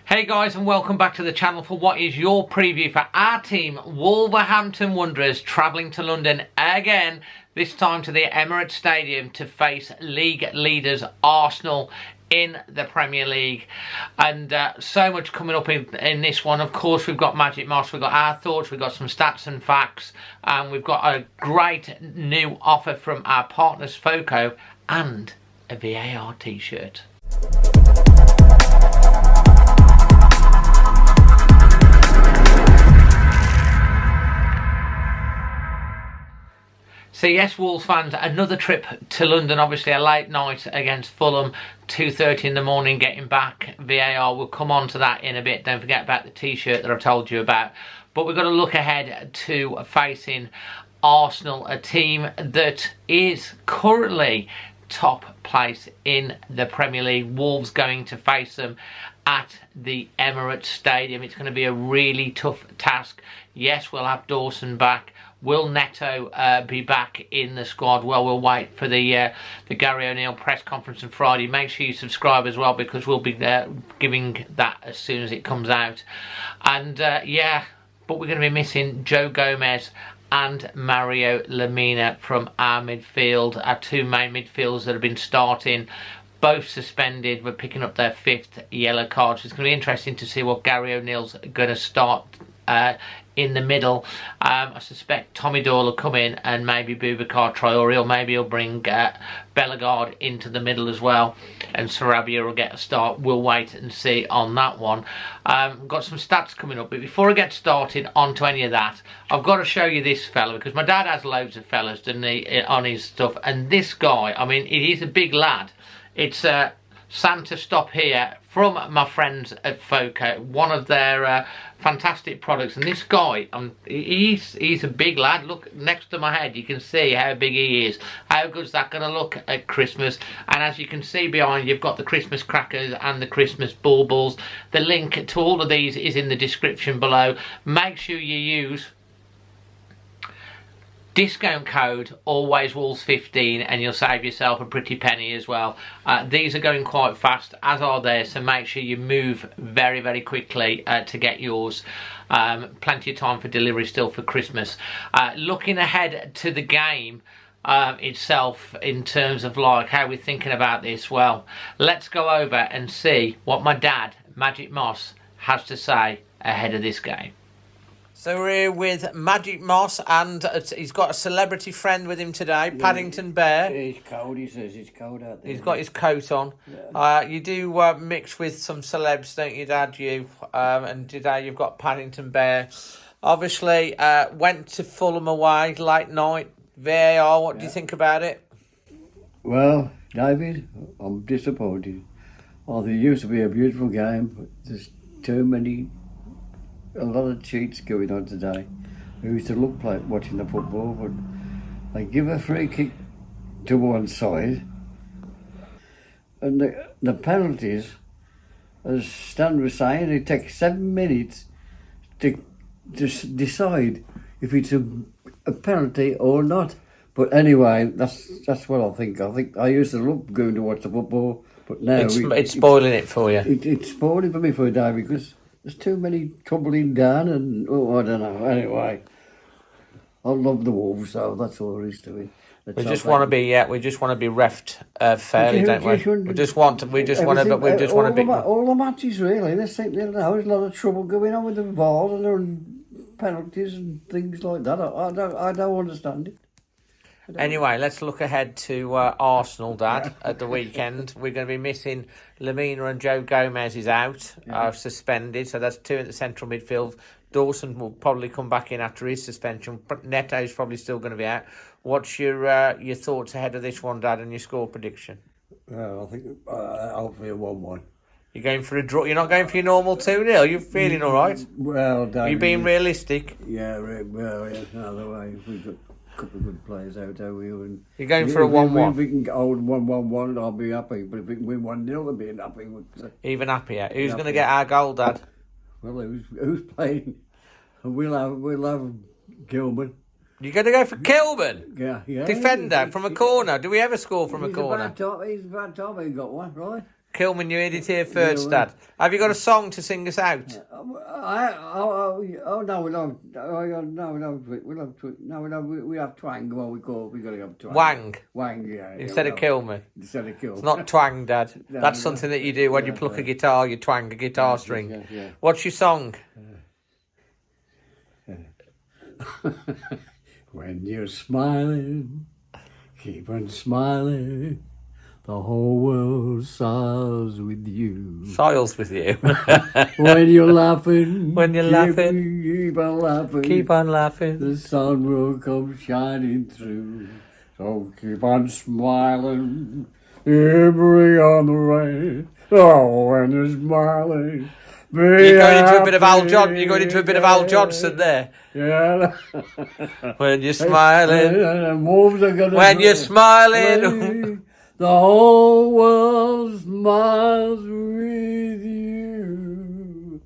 Hey guys, and welcome back to the channel for what is your preview for our team, Wolverhampton Wanderers, travelling to London again, this time to the Emirates Stadium to face league leaders Arsenal in the Premier League. And so much coming up in this one. Of course, we've got Magic Moss, we've got our thoughts, we've got some stats and facts, and we've got a great new offer from our partners Foco and a VAR T-Shirt. So yes, Wolves fans, another trip to London, obviously a late night against Fulham, 2:30 in the morning getting back. VAR, we'll come on to that in a bit. Don't forget about the T-shirt that I've told you about. But we've got to look ahead to facing Arsenal, a team that is currently top place in the Premier League. Wolves going to face them at the Emirates Stadium. It's going to be a really tough task. Yes, we'll have Dawson back. Will Neto be back in the squad? Well, we'll wait for the Gary O'Neill press conference on Friday. Make sure you subscribe as well, because we'll be giving that as soon as it comes out. And yeah, but we're going to be missing Joe Gomez and Mario Lemina from our midfield, our two main midfielders that have been starting, both suspended. We're picking up their 5th yellow card. So it's going to be interesting to see what Gary O'Neill's going to start in the middle. I suspect Tommy Doyle will come in and maybe Boubacar Traoré, or maybe he'll bring Bellegarde into the middle as well, and Sarabia will get a start. We'll wait and see on that one. Got some stats coming up, but before I get started onto any of that, I've got to show you this fella, because my dad has loads of fellas, doesn't he, on his stuff, and this guy, I mean, it is a big lad. It's Santa Stop Here from my friends at Foco, one of their fantastic products. And this guy, he's a big lad. Look next to my head, you can see how big he is. How good's that going to look at Christmas? And as you can see behind, you've got the Christmas crackers and the Christmas baubles. The link to all of these is in the description below. Make sure you use discount code ALWAYSWOLVES15 and you'll save yourself a pretty penny as well. These are going quite fast, as are they, so make sure you move very, very quickly to get yours. Plenty of time for delivery still for Christmas. Looking ahead to the game itself, in terms of like how we're thinking about this, well, let's go over and see what my dad, Magic Moss, has to say ahead of this game. So we're here with Magic Moss, and he's got a celebrity friend with him today, yeah, Paddington Bear. It's cold, he says. It's cold out there. He's got his coat on. Yeah. You do mix with some celebs, don't you, Dad? And today you've got Paddington Bear. Obviously, went to Fulham away, late night. VAR, what do you think about it? Well, David, I'm disappointed. Oh, there used to be a beautiful game, but there's a lot of cheats going on today. It used to look like watching the football, but they give a free kick to one side, and the penalties, as Stan was saying, it takes 7 minutes to decide if it's a penalty or not. But anyway, that's what I think. I used to love going to watch the football, but now it's spoiling it for you. It's spoiling for me for David, because there's too many tumbling down, and I don't know. Anyway, I love the Wolves, so that's all there is to it. We just want to be reffed fairly, don't we? We just want to be. All the matches really. There's a lot of trouble going on with the VAR and penalties and things like that. I don't understand it. Anyway, let's look ahead to Arsenal, Dad, at the weekend. We're going to be missing Lemina, and Joe Gomez is out, suspended, so that's 2 at the central midfield. Dawson will probably come back in after his suspension. Neto's probably still going to be out. What's your thoughts ahead of this one, Dad, and your score prediction? Well, I think hopefully a 1-1. You're going for a draw? You're not going for your normal 2-0? You're feeling all right? Well, David, are you being realistic? Yeah, well, yeah, other way. We've got couple of good players out there. You're going for a 1-1. If we can hold 1-1, I'll be happy. But if we can win 1-0, I'll be happy. Even happier. Who's going to get our goal, Dad? Well, who's playing? We'll have Gilman. You're going to go for Kilburn? Yeah. Defender from a corner. Do we ever score from a corner? He's about time he got one, right? Kilman, you heard it here first, Dad. Have you got a song to sing us out? No, we have twang. Well, we got to have twang. Wang. Wang, yeah. Instead of Kilman. Instead of Kilman. It's not twang, Dad. No, That's something that you do when you pluck a guitar, you twang a guitar string. Yeah. What's your song? When you're smiling, keep on smiling. The whole world sighs with you. Siles with you. When you're laughing, keep on laughing. Keep on laughing. The sun will come shining through. So keep on smiling, bring on the rain. Oh, when you're smiling, You're going into a bit of Al John. You're going into a bit of Al Johnson there. Yeah. When you're smiling. And wolves are gonna. When you're smiling. The whole world smiles with you.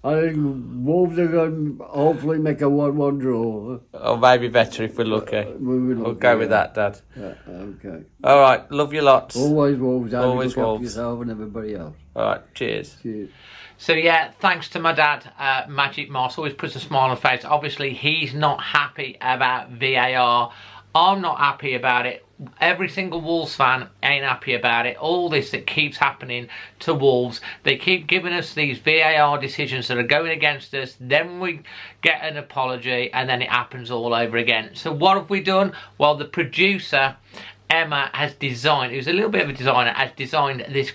I think Wolves are going to hopefully make a 1-1 draw. Or maybe better if we're lucky. We'll go with that, Dad. Yeah, okay. All right, love you lots. Always Wolves. Always look Wolves. after yourself and everybody else. All right, cheers. Cheers. So yeah, thanks to my dad, Magic Moss, always puts a smile on the face. Obviously, he's not happy about VAR. I'm not happy about it. Every single Wolves fan ain't happy about it. All this that keeps happening to Wolves, they keep giving us these VAR decisions that are going against us, then we get an apology and then it happens all over again. So what have we done? Well, the producer, Emma, has designed, who's a little bit of a designer, has designed this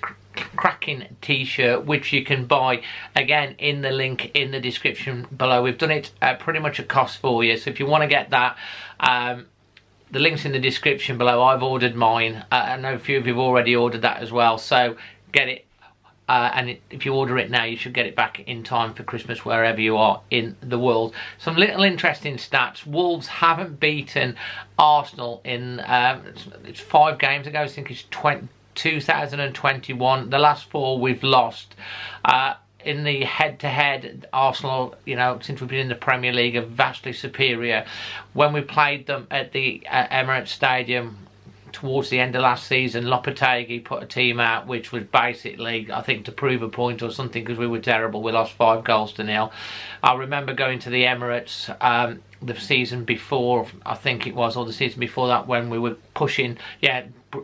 cracking T-shirt, which you can buy again in the link in the description below. We've done it pretty much at cost for you, so if you want to get that, the link's in the description below. I've ordered mine. I know a few of you have already ordered that as well, so get it. If you order it now, you should get it back in time for Christmas wherever you are in the world. Some little interesting stats. Wolves haven't beaten Arsenal in, it's 5 games ago. I think it's 2021. The last 4 we've lost. In the head-to-head, Arsenal, you know, since we've been in the Premier League, are vastly superior. When we played them at the Emirates Stadium towards the end of last season, Lopetegui put a team out which was basically, I think, to prove a point or something, because we were terrible. We lost 5-0. I remember going to the Emirates the season before, I think it was, or the season before that, when we were pushing,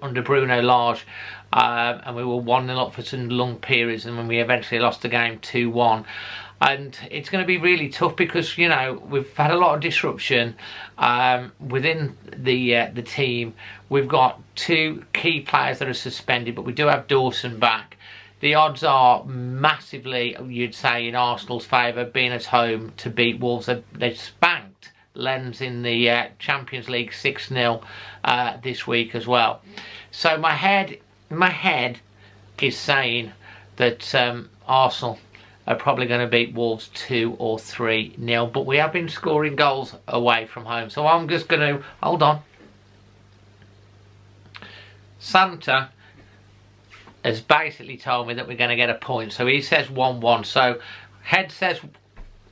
under Bruno Lage, and we were 1-0 up for some long periods, and when we eventually lost the game 2-1. And it's going to be really tough because, you know, we've had a lot of disruption within the team. We've got 2 key players that are suspended, but we do have Dawson back. The odds are massively, you'd say, in Arsenal's favour, being at home to beat Wolves. They spanked Lens in the Champions League 6-0 this week as well. So my head is saying that Arsenal are probably going to beat Wolves 2 or 3-0, but we have been scoring goals away from home. So I'm just going to, hold on. Santa has basically told me that we're going to get a point. So he says 1-1. So head says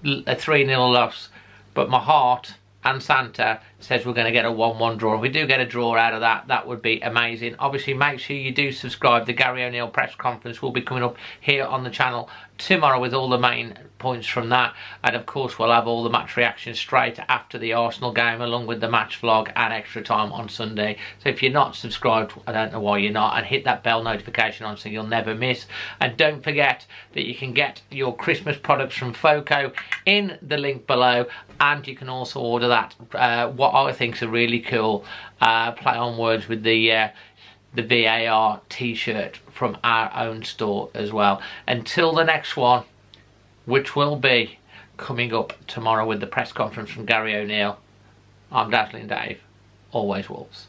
a 3-0 loss, but my heart and Santa says we're going to get a 1-1 draw. If we do get a draw out of that, that would be amazing. Obviously, make sure you do subscribe. The Gary O'Neill press conference will be coming up here on the channel tomorrow with all the main points from that, and of course we'll have all the match reactions straight after the Arsenal game, along with the match vlog and extra time on Sunday. So if you're not subscribed, I don't know why you're not, and hit that bell notification on so you'll never miss. And don't forget that you can get your Christmas products from Foco in the link below, and you can also order that what I think is a really cool play on words with the VAR T-shirt from our own store as well. Until the next one, which will be coming up tomorrow with the press conference from Gary O'Neill, I'm Dazzling Dave. Always Wolves.